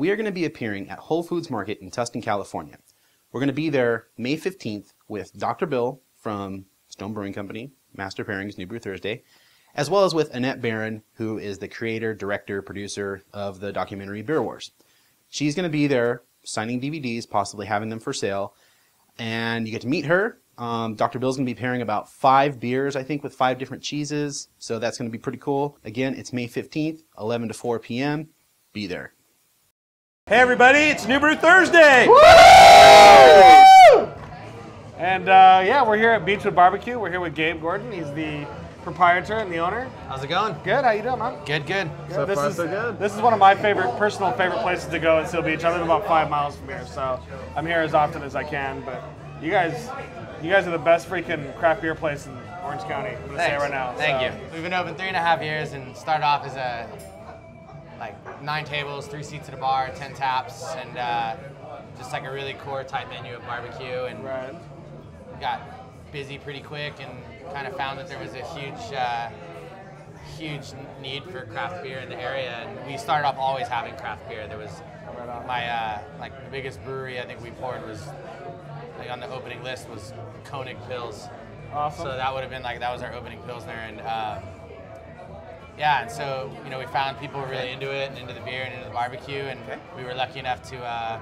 we are going to be appearing at Whole Foods Market in Tustin, California. We're going to be there May 15th with Dr. Bill from Stone Brewing Company, Master Pairings, New Brew Thursday, as well as with Annette Barron, who is the creator, director, producer of the documentary Beer Wars. She's going to be there signing DVDs, possibly having them for sale, and you get to meet her. Dr. Bill's going to be pairing about 5 beers, I think, with 5 different cheeses, so that's going to be pretty cool. Again, it's May 15th, 11 to 4 p.m. Be there. Hey everybody, it's New Brew Thursday! Woo! And yeah, we're here at Beachwood BBQ. We're here with Gabe Gordon. He's the proprietor and the owner. How's it going? Good, how you doing, man? Good, good. So far, so good. This is one of my personal favorite places to go in Seal Beach. I live about 5 miles from here, so I'm here as often as I can. But you guys are the best freaking craft beer place in Orange County. I'm gonna say it right now. Thank you. We've been open 3.5 years and started off as like 9 tables, 3 seats at a bar, 10 taps, and just like a really core type menu of barbecue. And got busy pretty quick and kind of found that there was a huge need for craft beer in the area. And we started off always having craft beer. There was my like the biggest brewery I think we poured was like on the opening list was Koenig Pils. Awesome. So that would have been like that was our opening Pilsner. And yeah, and so, you know, we found people were really into it and into the beer and into the barbecue, and we were lucky enough to,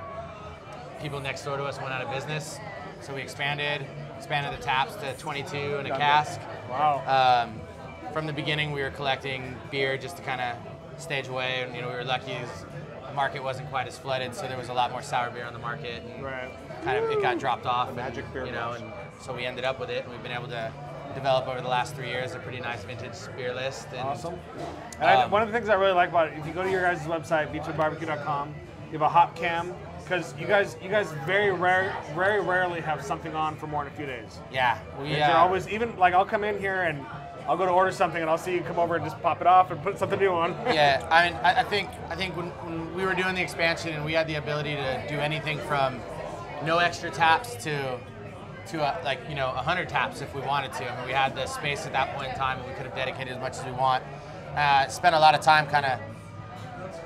people next door to us went out of business, so we expanded the taps to 22 in a cask. Wow. From the beginning, we were collecting beer just to kind of stage away, and, you know, we were lucky the market wasn't quite as flooded, so there was a lot more sour beer on the market, and kind of it got dropped off, magic beer, you know, and so we ended up with it, and we've been able to develop over the last 3 years a pretty nice vintage beer list. And, awesome. And one of the things I really like about it, if you go to your guys' website, beachwoodbbq.com, you have a hop cam, because you guys very rarely have something on for more than a few days. Yeah, you're always, even like I'll come in here and I'll go to order something and I'll see you come over and just pop it off and put something new on. Yeah, I mean, I think when we were doing the expansion and we had the ability to do anything from no extra taps to like, you know, 100 taps if we wanted to. I mean, we had the space at that point in time and we could have dedicated as much as we want. Spent a lot of time kind of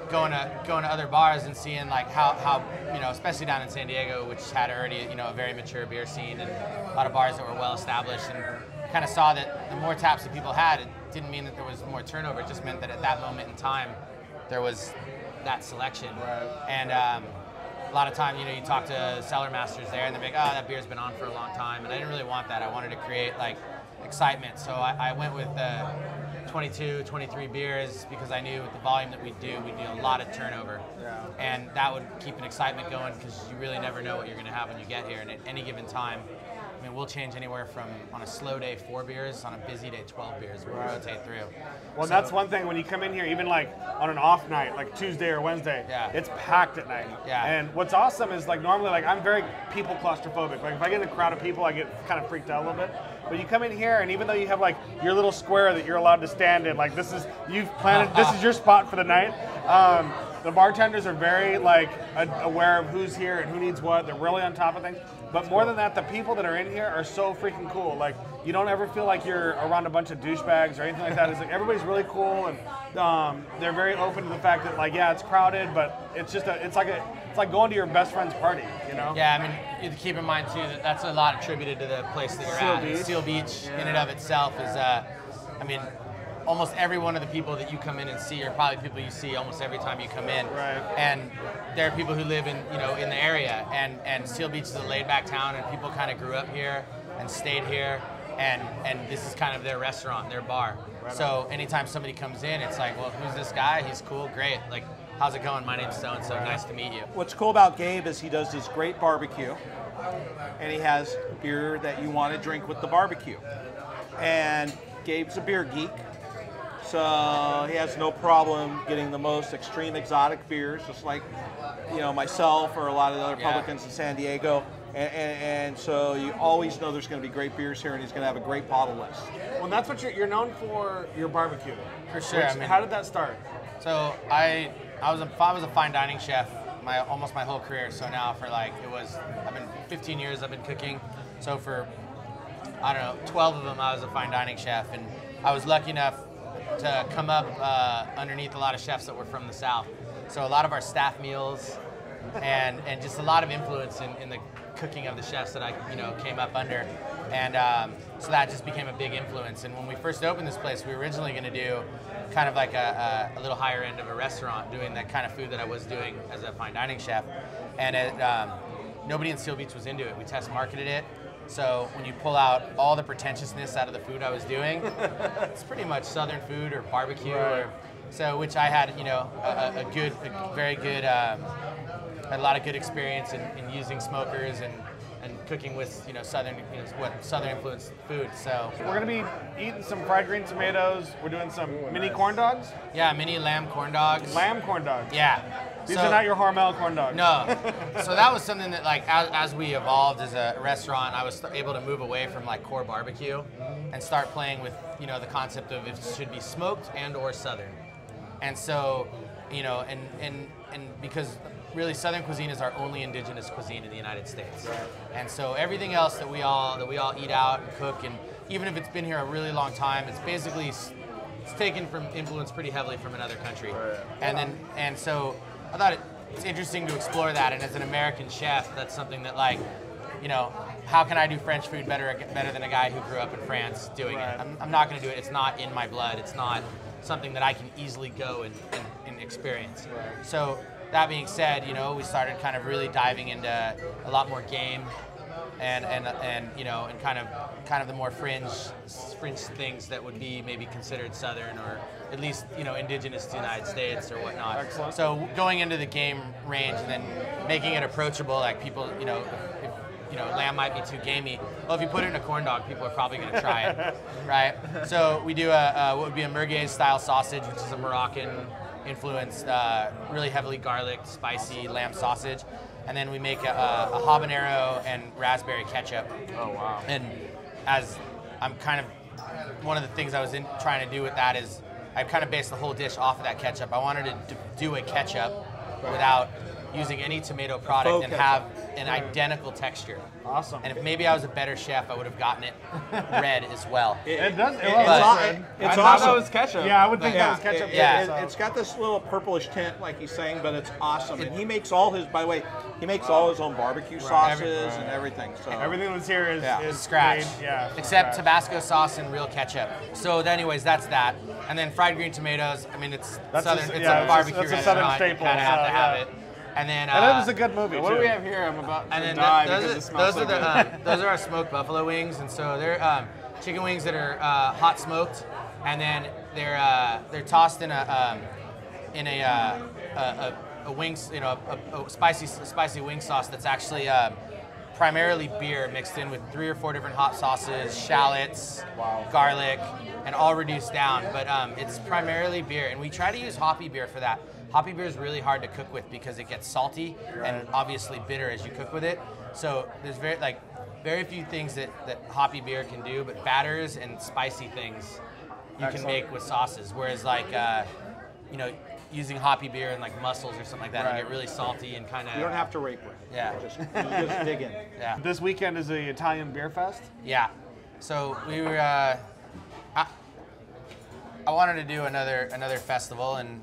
going to other bars and seeing like how you know, especially down in San Diego, which had already, you know, a very mature beer scene and a lot of bars that were well established, and kind of saw that the more taps that people had, it didn't mean that there was more turnover. It just meant that at that moment in time there was that selection. And a lot of time, you know, you talk to cellar masters there and they're like, oh, that beer's been on for a long time, and I didn't really want that. I wanted to create like excitement, so I went with 22, 23 beers because I knew with the volume that we'd do a lot of turnover, and that would keep an excitement going because you really never know what you're going to have when you get here. And at any given time, I mean, we'll change anywhere from, on a slow day, 4 beers, on a busy day, 12 beers. We'll rotate through. Well, so that's one thing when you come in here, even like on an off night, like Tuesday or Wednesday, it's packed at night. Yeah. And what's awesome is like normally, like I'm very people claustrophobic. Like if I get in a crowd of people, I get kind of freaked out a little bit. But you come in here, and even though you have like your little square that you're allowed to stand in, like this is, you've planted, this is your spot for the night. The bartenders are very like aware of who's here and who needs what. They're really on top of things. But more than that, the people that are in here are so freaking cool. Like you don't ever feel like you're around a bunch of douchebags or anything like that. It's like everybody's really cool, and they're very open to the fact that like, yeah, it's crowded, but it's just it's like going to your best friend's party, you know? Yeah, I mean, you have to keep in mind too that that's a lot attributed to the place that you're at. Seal Beach in and of itself is, I mean, almost every one of the people that you come in and see are probably people you see almost every time you come in. And there are people who live in, you know, in the area, and Seal Beach is a laid-back town, and people kind of grew up here and stayed here, and this is kind of their restaurant, their bar. So anytime somebody comes in, it's like, well, who's this guy? He's cool, great. Like, how's it going? My name's so-and-so. Nice to meet you. What's cool about Gabe is he does this great barbecue, and he has beer that you want to drink with the barbecue. And Gabe's a beer geek, so he has no problem getting the most extreme exotic beers, just like, you know, myself or a lot of the other publicans in San Diego. And so you always know there's going to be great beers here, and he's going to have a great bottle list. Well, that's what you're known for, your barbecue. For sure. I mean, how did that start? So I was a fine dining chef almost my whole career. So now for like, I've been 15 years I've been cooking. So for, I don't know, 12 of them I was a fine dining chef, and I was lucky enough to come up underneath a lot of chefs that were from the South. So a lot of our staff meals and just a lot of influence in the cooking of the chefs that I came up under. And so that just became a big influence. And when we first opened this place, we were originally going to do kind of like a little higher end of a restaurant, doing that kind of food that I was doing as a fine dining chef. And nobody in Seal Beach was into it. We test marketed it. So when you pull out all the pretentiousness out of the food I was doing, it's pretty much Southern food or barbecue. Right. Which I had, had a lot of good experience in using smokers and cooking with Southern influenced food. So We're gonna be eating some fried green tomatoes. We're doing some mini corn dogs. yeah, mini lamb corn dogs. Lamb corn dogs. Yeah. These are not your Hormel corn dogs. No. So that was something that, like, as we evolved as a restaurant, I was able to move away from like core barbecue and start playing with the concept of if it should be smoked and or Southern. And so, and because really Southern cuisine is our only indigenous cuisine in the United States. Right. And so everything else that we all eat out and cook, and even if it's been here a really long time, it's basically it's taken from influence pretty heavily from another country. Right. And so I thought it's interesting to explore that. And as an American chef, that's something that, like, how can I do French food better than a guy who grew up in France doing Right. it? I'm not going to do it. It's not in my blood. It's not something that I can easily go and experience. Right. So that being said, we started kind of really diving into a lot more game and kind of the more fringe things that would be maybe considered Southern or at least indigenous to the United States or whatnot. Excellent. So going into the game range and then making it approachable, like people, if lamb might be too gamey. Well, if you put it in a corn dog, people are probably going to try it, right? So we do what would be a merguez style sausage, which is a Moroccan influenced, really heavily garlic, spicy lamb sausage. And then we make a habanero and raspberry ketchup. Oh, wow. And as I'm kind of, one of the things I was trying to do with that is I kind of based the whole dish off of that ketchup. I wanted to do a ketchup without using any tomato product and have an identical texture. Awesome. And if maybe I was a better chef, I would have gotten it red as well. It does. It's I thought awesome. that was ketchup. Yeah, I would think that was ketchup. Yeah. too, so. It's got this little purplish tint, like he's saying, but it's awesome. And he makes all his, by the way, he makes all his own barbecue sauces and everything. So Everything that's here is Scratch. made, yeah, from Except scratch. Tabasco sauce and real ketchup. So anyways, that's that. And then fried green tomatoes. I mean, it's That's Southern. a- it's yeah, a it's a- barbecue that's a restaurant. Southern You staple, kind of have so, to have yeah. it. And then And it was a good movie, What too. do we have here? I'm about to And then die those, because are, it smells those so are good. those are our smoked buffalo wings, and so they're chicken wings that are hot smoked, and then they're tossed in a wings, a spicy wing sauce that's actually primarily beer mixed in with 3 or 4 different hot sauces, shallots, garlic, and all reduced down. But it's primarily beer, and we try to use hoppy beer for that. Hoppy beer is really hard to cook with because it gets salty and obviously bitter as you cook with it. So there's very few things that hoppy beer can do, but batters and spicy things you can make with sauces. Whereas using hoppy beer and like mussels or something like that, you get really salty and kind of. you don't have to rape it. Yeah. You just dig in. Yeah. This weekend is the Italian Beer Fest. Yeah. So we were. I wanted to do another festival, and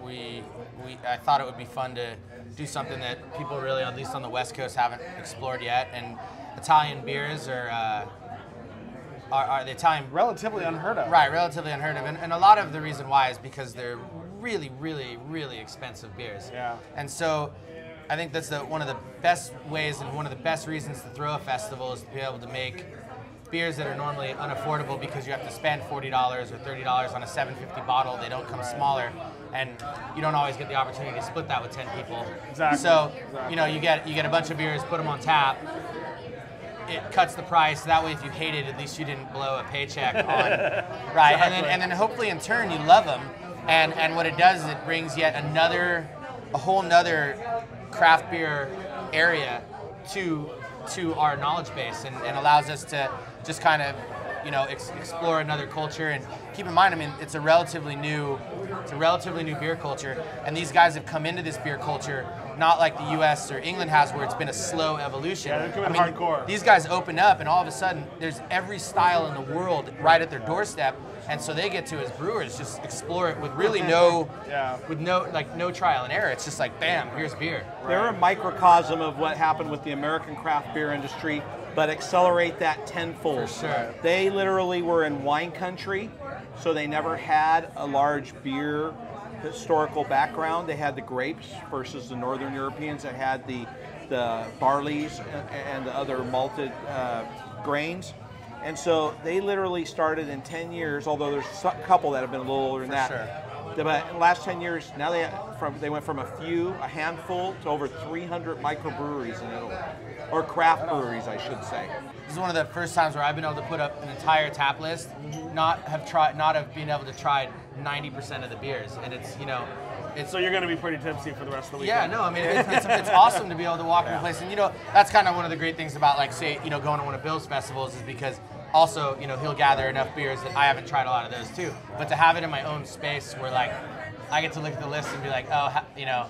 I thought it would be fun to do something that people really, at least on the West Coast, haven't explored yet. And Italian beers are the Italian. Relatively unheard of. Right, relatively unheard of, and a lot of the reason why is because they're really, really, really expensive beers. Yeah. And so, I think that's one of the best ways and one of the best reasons to throw a festival is to be able to make beers that are normally unaffordable because you have to spend $40 or $30 on a $7.50 bottle. They don't come smaller, and you don't always get the opportunity to split that with 10 people. Exactly. So, Exactly. you get a bunch of beers, put them on tap. It cuts the price. That way, if you hate it, at least you didn't blow a paycheck on, right? Exactly. And then hopefully in turn you love them. And what it does is it brings yet a whole nother craft beer area to our knowledge base and allows us to just kind of explore another culture. And keep in mind, I mean, it's a relatively new beer culture, and these guys have come into this beer culture not like the U.S. or England has, where it's been a slow evolution. Yeah, they're coming hardcore. These guys open up, and all of a sudden, there's every style in the world right at their doorstep. And so they get to, as brewers, just explore it with really no trial and error. It's just like, bam, here's beer. They're a microcosm of what happened with the American craft beer industry, but accelerate that tenfold. For sure. They literally were in wine country, so they never had a large beer historical background. They had the grapes versus the Northern Europeans that had the barleys and the other malted grains. And so they literally started in 10 years, although there's a couple that have been a little older than that. Sure. But in the last 10 years, now they went from a handful to over 300 microbreweries in Italy, or craft breweries, I should say. This is one of the first times where I've been able to put up an entire tap list, not have been able to try 90% of the beers, and it's, you know, it's. So you're going to be pretty tipsy for the rest of the Yeah, weekend. no, I mean it's awesome to be able to walk in a place, and you know that's kind of one of the great things about, like, say, you know, going to one of Bill's festivals is because also, you know, he'll gather enough beers that I haven't tried a lot of those too, but to have it in my own space where, like, I get to look at the list and be like, oh, you know.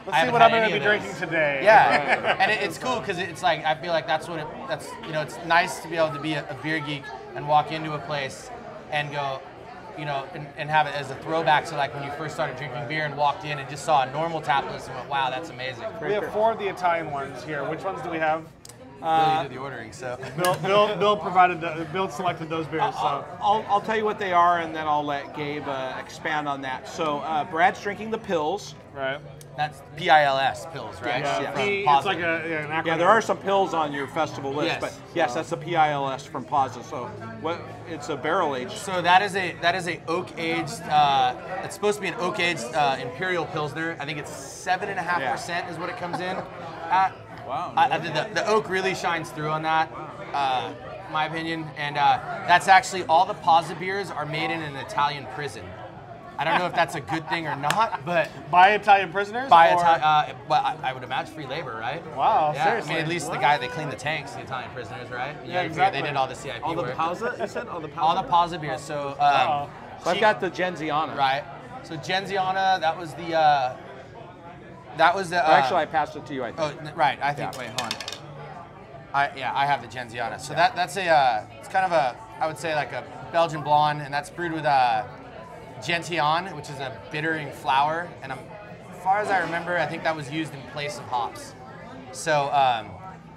Let's see what I'm going to be drinking today. Yeah, and it's cool because it's like, I feel like that's you know, it's nice to be able to be a beer geek and walk into a place and go, you know, and have it as a throwback to, like, when you first started drinking beer and walked in and just saw a normal tap list and went, wow, that's amazing. We have 4 of the Italian ones here. Which ones do we have? Bill, you did the ordering, so. Bill selected those beers. So. I'll tell you what they are, and then I'll let Gabe expand on that. So Brad's drinking the pills. Right. That's PILS, pills, right? Yeah. From It's Pazza. like an acronym. Yeah, there are some pills on your festival list, Yes. but yes, that's the PILS from Pazza. So it's a barrel aged. So that is a oak aged. It's supposed to be an oak aged imperial pilsner. I think it's 7.5% is what it comes in at. Wow. The oak really shines through on that, my opinion. And that's actually, all the Pazza beers are made in an Italian prison. I don't know if that's a good thing or not, but By Italian prisoners? but I would imagine free labor, right? Wow, Yeah, seriously. I mean, at least the guy they clean the tanks, the Italian prisoners, right? Yeah, you figure exactly. They did all the CIP All the work. Pazza, you said? All the Pazza? All the Pazza beers. So, Wow. So I've got the Genziana. right. So Genziana, that was the. Actually, I passed it to you, I think. Oh, right. I think. Yeah. Wait, hold on. I have the Genziana. So that's a. It's kind of a. I would say like a Belgian blonde, and that's brewed with Gentian, which is a bittering flour, and as far as I remember, I think that was used in place of hops. So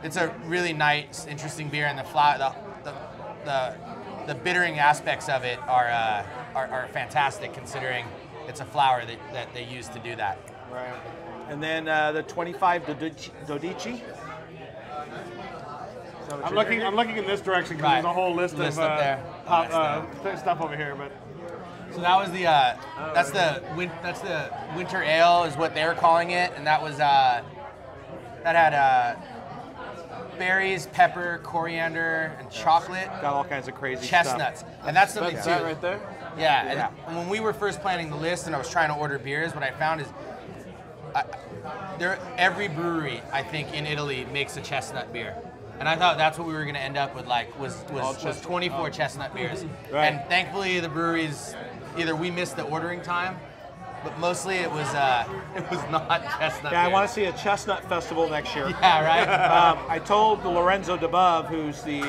it's a really nice, interesting beer, and the flour, the bittering aspects of it are fantastic, considering it's a flour that they use to do that. Right. And then the 25 Dodici. I'm looking in this direction because Right. there's a whole list List of up there. stuff over here. But So that was the that's the winter ale is what they were calling it, and that was that had berries, pepper, coriander, and chocolate, Got all kinds of crazy chestnuts, stuff. and that's something That's too. that right there? Yeah, and when we were first planning the list and I was trying to order beers, what I found is every brewery, I think, in Italy makes a chestnut beer. And I thought that's what we were going to end up with, like, was 24 chestnut beers. Right. And thankfully the breweries, either we missed the ordering time, but mostly it was not chestnut Yeah, I beers. want to see a chestnut festival next year. Yeah, right? I told the Lorenzo DeBove, who's the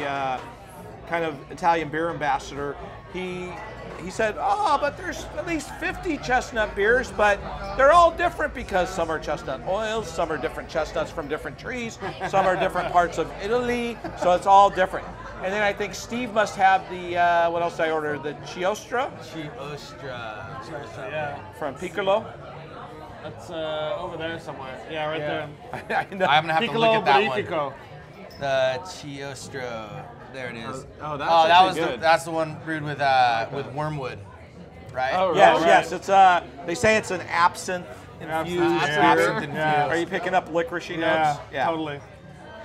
kind of Italian beer ambassador, he said, oh, but there's at least 50 chestnut beers, but they're all different because some are chestnut oils, some are different chestnuts from different trees, some are different parts of Italy, so it's all different. And then I think Steve must have the, what else did I order? The Chiostra Chiostra. yeah, from Piccolo. that's over there somewhere. Yeah, right there. I know. I'm going to have to Piccolo look at that one. Verifico. The Chiostra. There it is. Oh, that's that actually was good. that's the one brewed with wormwood, right? Oh, right. Yes, it's they say it's an absinthe infused Absinthe beer. infused. Are you picking up licoricey Yeah, notes? totally.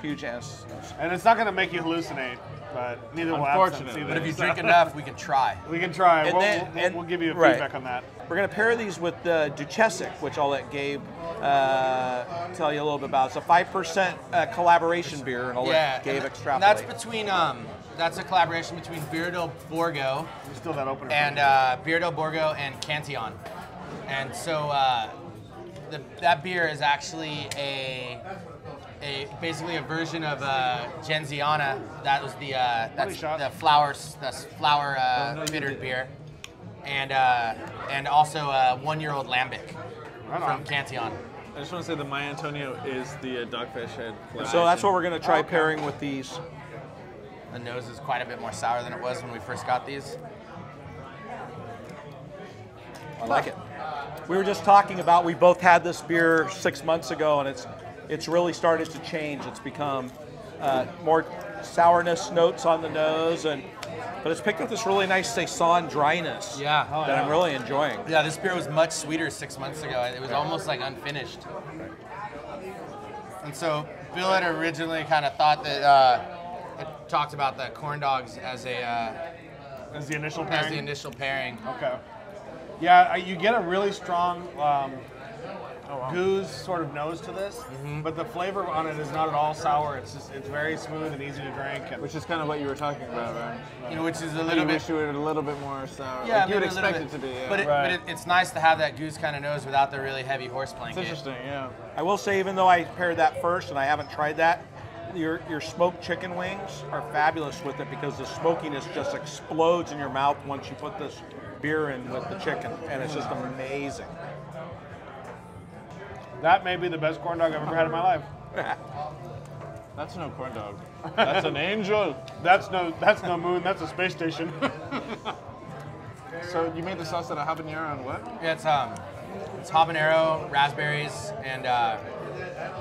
Huge ass. And it's not going to make you hallucinate, but neither will Unfortunately. absinthe either. But if you drink enough, we can try. we can try. And We'll give you a right. feedback on that. We're going to pair these with the Duchessic, which I'll let Gabe tell you a little bit about. It's a 5% collaboration beer, and I'll let Gabe and extrapolate. that's between that's a collaboration between Birra Del Borgo There's still that opener. and Birra Del Borgo and Cantillon. And so that beer is actually basically a version of Genziana. That was the shot. flour bittered beer. and also a 1-year-old lambic from Cantillon. I just want to say the My Antonio is the dogfish head. So that's what we're going to try pairing with these. The nose is quite a bit more sour than it was when we first got these. I like it. We were just talking about, we both had this beer 6 months ago, and it's really started to change. It's become more sourness notes on the nose, but it's picked up this really nice saison dryness Yeah. that I'm really enjoying. Yeah, this beer was much sweeter 6 months ago. It was almost like unfinished. And so Bill had originally kind of thought that it talked about the Corndogs as As the initial pairing? as the initial pairing. Okay. Yeah, you get a really strong goose sort of nose to this, but the flavor on it is not at all sour. It's very smooth and easy to drink. And Which is kind of what you were talking about, right? You know, which is a You little bit. wish you were a little bit more sour. Yeah, Like you would maybe a little expect it bit. to be. Yeah. But it's nice to have that goose kind of nose without the really heavy horse It's blanket. interesting, yeah. I will say, even though I paired that first and I haven't tried that, your smoked chicken wings are fabulous with it because the smokiness just explodes in your mouth once you put this beer in with the chicken, and it's just amazing. that may be the best corn dog I've ever had in my life. That's no corn dog. That's an angel. That's no moon. That's a space station. So you made the salsa de habanero on what? Yeah, it's habanero, raspberries, and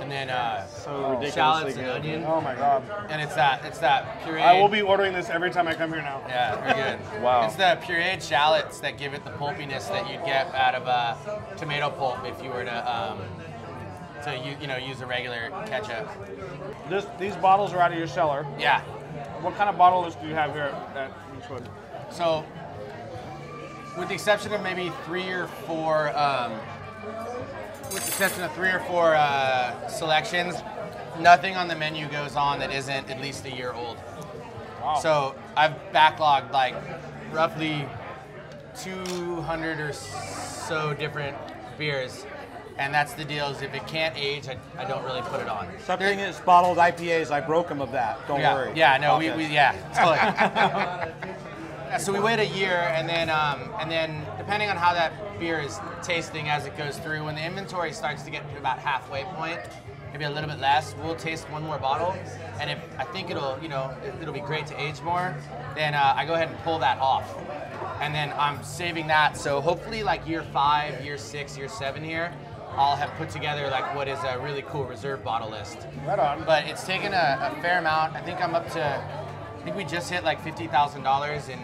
then So ridiculously shallots and good. onion. Oh my god! And it's that pureed. I will be ordering this every time I come here now. Yeah, very good. Wow. It's the pureed shallots that give it the pulpiness that you'd get out of tomato pulp if you were to use a regular ketchup. These bottles are out of your cellar. Yeah. What kind of bottle list do you have here at Beachwood? So, with the exception of maybe 3 or 4, selections, nothing on the menu goes on that isn't at least a year old. Wow. So I've backlogged like roughly 200 or so different beers, and that's the deal. Is if it can't age, I don't really put it on. Something is bottled IPAs. I broke them of that. Don't Yeah, worry. yeah, no, Okay. totally. So we wait a year, and then depending on how that beer is tasting as it goes through, when the inventory starts to get to about halfway point, maybe a little bit less, we'll taste one more bottle, and if I think it'll be great to age more, then I go ahead and pull that off, and then I'm saving that. So hopefully, like year 5, year 6, year 7 here, I'll have put together like what is a really cool reserve bottle list. Right on. But it's taken a fair amount. I think I'm up to. I think we just hit like $50,000 in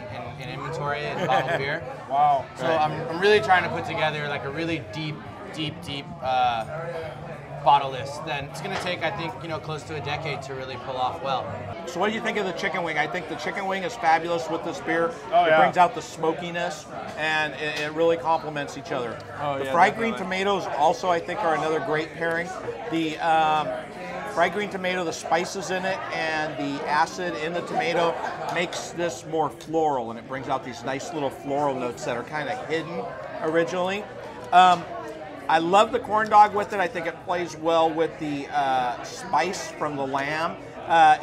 inventory and bottled beer. Wow. So I'm really trying to put together like a really deep bottle list. Then it's going to take, I think, close to a decade to really pull off well. So what do you think of the chicken wing? I think the chicken wing is fabulous with this beer. Oh, It yeah. brings out the smokiness, and it really complements each other. Oh, The yeah, fried definitely. green tomatoes also, I think, are another great pairing. The fried green tomato, the spices in it, and the acid in the tomato makes this more floral, and it brings out these nice little floral notes that are kind of hidden originally. I love the corn dog with it. I think it plays well with the spice from the lamb.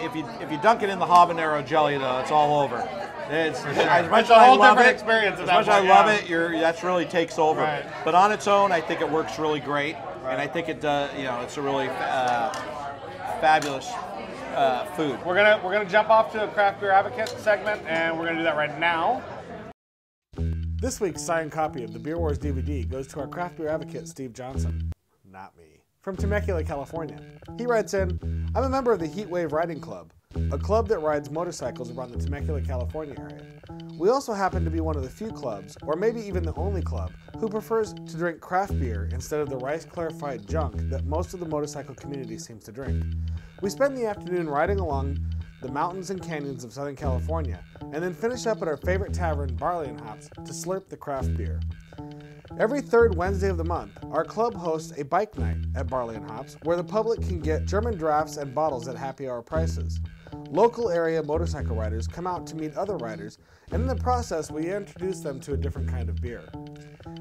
If you dunk it in the habanero jelly, though, it's all over. As much It's as a I whole love different it, experience at as that much as I point, love yeah. it, that's really takes over. Right. But on its own, I think it works really great, and I think it does. It's a really fabulous food. We're gonna jump off to the craft beer advocate segment, and we're gonna do that right now. This week's signed copy of the Beer Wars DVD goes to our craft beer advocate, Steve Johnson. Not me. From Temecula, California. He writes in, I'm a member of the Heatwave Riding Club, a club that rides motorcycles around the Temecula, California area. We also happen to be one of the few clubs, or maybe even the only club, who prefers to drink craft beer instead of the rice-clarified junk that most of the motorcycle community seems to drink. We spend the afternoon riding along the mountains and canyons of Southern California, and then finish up at our favorite tavern, Barley and Hops, to slurp the craft beer. Every third Wednesday of the month, our club hosts a bike night at Barley and Hops, where the public can get German drafts and bottles at happy hour prices. Local area motorcycle riders come out to meet other riders, and in the process, we introduce them to a different kind of beer.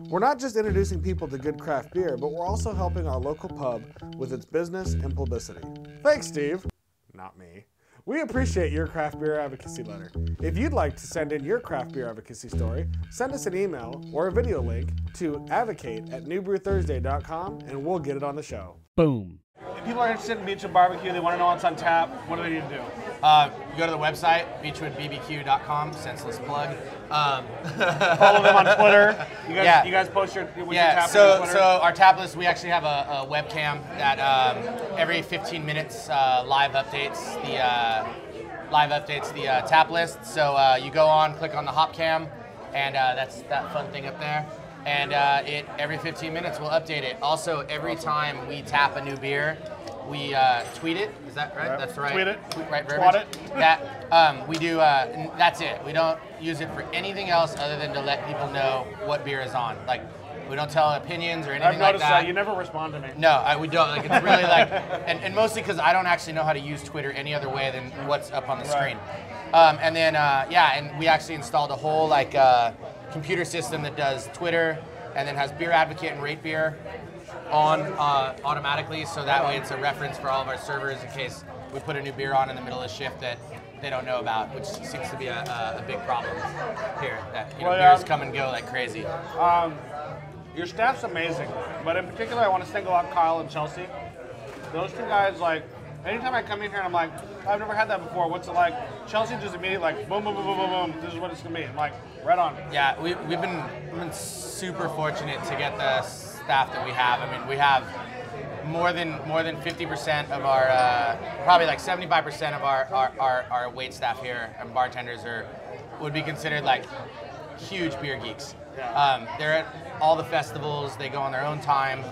We're not just introducing people to good craft beer, but we're also helping our local pub with its business and publicity. Thanks, Steve. Not me. We appreciate your craft beer advocacy letter. If you'd like to send in your craft beer advocacy story, send us an email or a video link to advocate@newbrewthursday.com and we'll get it on the show. Boom. If people are interested in Beachwood BBQ, they want to know what's on tap, what do they need to do? You go to the website, beachwoodbbq.com, senseless plug. Follow them on Twitter. You guys post your tap list on Twitter? So our tap list, we actually have a webcam that every 15 minutes live updates the tap list. So you go on, click on the hop cam, and that's that fun thing up there. And it every 15 minutes we'll update it. Also, every time we tap a new beer, we tweet it. Is that right? That's right. Tweet it. Right. Twat it. That we do. That's it. We don't use it for anything else other than to let people know what beer is on. Like, we don't tell opinions or anything like that. I've noticed that. You never respond to me. No, we don't. Like, it's really like, and mostly because I don't actually know how to use Twitter any other way than what's up on the screen. And then and we actually installed a whole computer system that does Twitter and then has Beer Advocate and Rate Beer on automatically, so that way it's a reference for all of our servers in case we put a new beer on in the middle of shift that they don't know about, which seems to be a big problem here. That beers come and go like crazy. Your staff's amazing, but in particular, I want to single out Kyle and Chelsea. Those two guys, like, anytime I come in here and I'm like, I've never had that before, what's it like? Chelsea just immediately like, boom, boom, boom, boom, boom, boom, this is what it's going to be. I'm like, right on. Yeah, we've been super fortunate to get the staff that we have. I mean, we have more than 50% of our, probably like 75% of our wait staff here and bartenders would be considered like huge beer geeks. Yeah. They're at all the festivals, they go on their own time.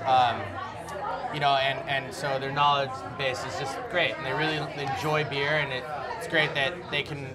And so their knowledge base is just great, and they really enjoy beer, and it's great that they can,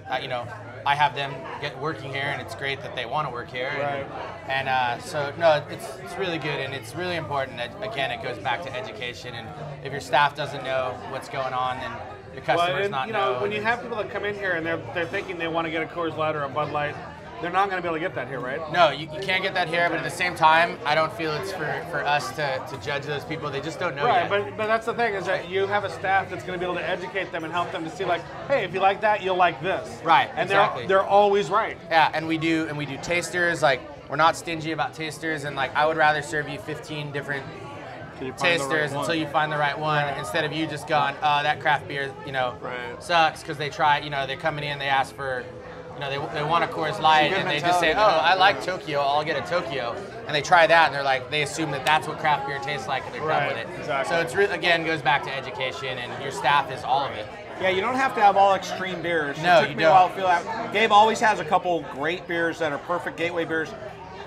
I have them get working here, and it's great that they want to work here. Right. And so it's really good, and it's really important that, again, it goes back to education, and if your staff doesn't know what's going on, then your customers not know. When you have people that come in here and they're thinking they want to get a Coors Light or a Bud Light, they're not going to be able to get that here, right? No, you can't get that here, but at the same time, I don't feel it's for us to judge those people. They just don't know yet. Right, but that's the thing, is that you have a staff that's going to be able to educate them and help them to see, like, hey, if you like that, you'll like this. Right, and exactly. they're always right. Yeah, and we do tasters. Like, we're not stingy about tasters, and like, I would rather serve you 15 different tasters until you find the right one, instead of you just going, oh, that craft beer, sucks, because they try, they're coming in, they ask for, they want a Coors Light, and they just say, oh, I like Tokyo, I'll get a Tokyo. And they try that, and they're like, they assume that that's what craft beer tastes like, and they're done with it. Exactly. So it's again, goes back to education, and your staff is all of it. Yeah, you don't have to have all extreme beers. No, it took me a while to feel that. Gabe always has a couple great beers that are perfect gateway beers.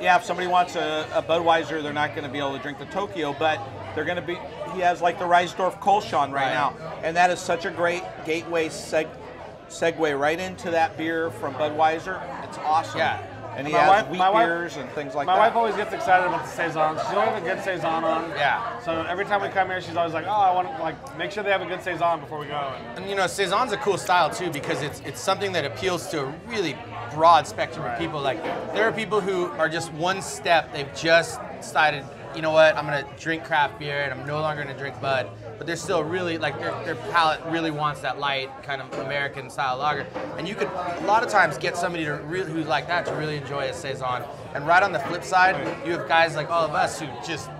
Yeah, if somebody wants a Budweiser, they're not going to be able to drink the Tokyo, but they're going to be, he has like the Reisdorf Kolschan right now, and that is such a great gateway segue right into that beer from Budweiser. It's awesome. Yeah. And he has wheat beers and things like that. My wife always gets excited about the Saisons. She's always have a good Saison on. Yeah. So every time we come here, she's always like, oh, I want to make sure they have a good Saison before we go. And Saison's a cool style too, because it's something that appeals to a really broad spectrum of people. Like, there are people who are just one step, they've just decided, you know what, I'm gonna drink craft beer and I'm no longer gonna drink Bud. But they're still really, like, their palate really wants that light kind of American style lager. And you could a lot of times get somebody who's like that to really enjoy a Saison. And right on the flip side, you have guys like all of us who just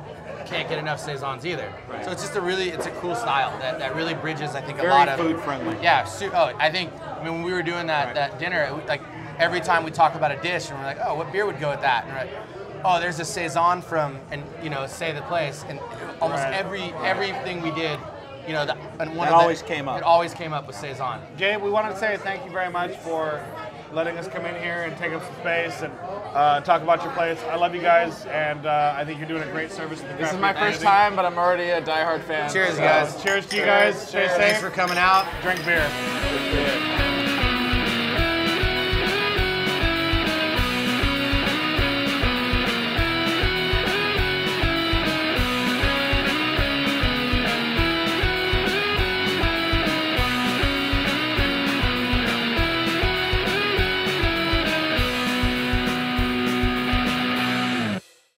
can't get enough Saisons either. Right. So it's just it's a cool style that really bridges, I think, a lot of food friendly. Yeah. When we were doing that dinner, like, every time we talk about a dish, and we're like, oh, what beer would go with that? And we're like, oh, there's a Saison from, and say the place, and almost everything we did, it always came up. It always came up with Saison. Gabe, we wanted to say thank you very much for letting us come in here and take up some space and talk about your place. I love you guys, and I think you're doing a great service. This is my first time, but I'm already a diehard fan. Cheers, guys. Cheers to you guys. Stay safe. Thanks for coming out. Drink beer.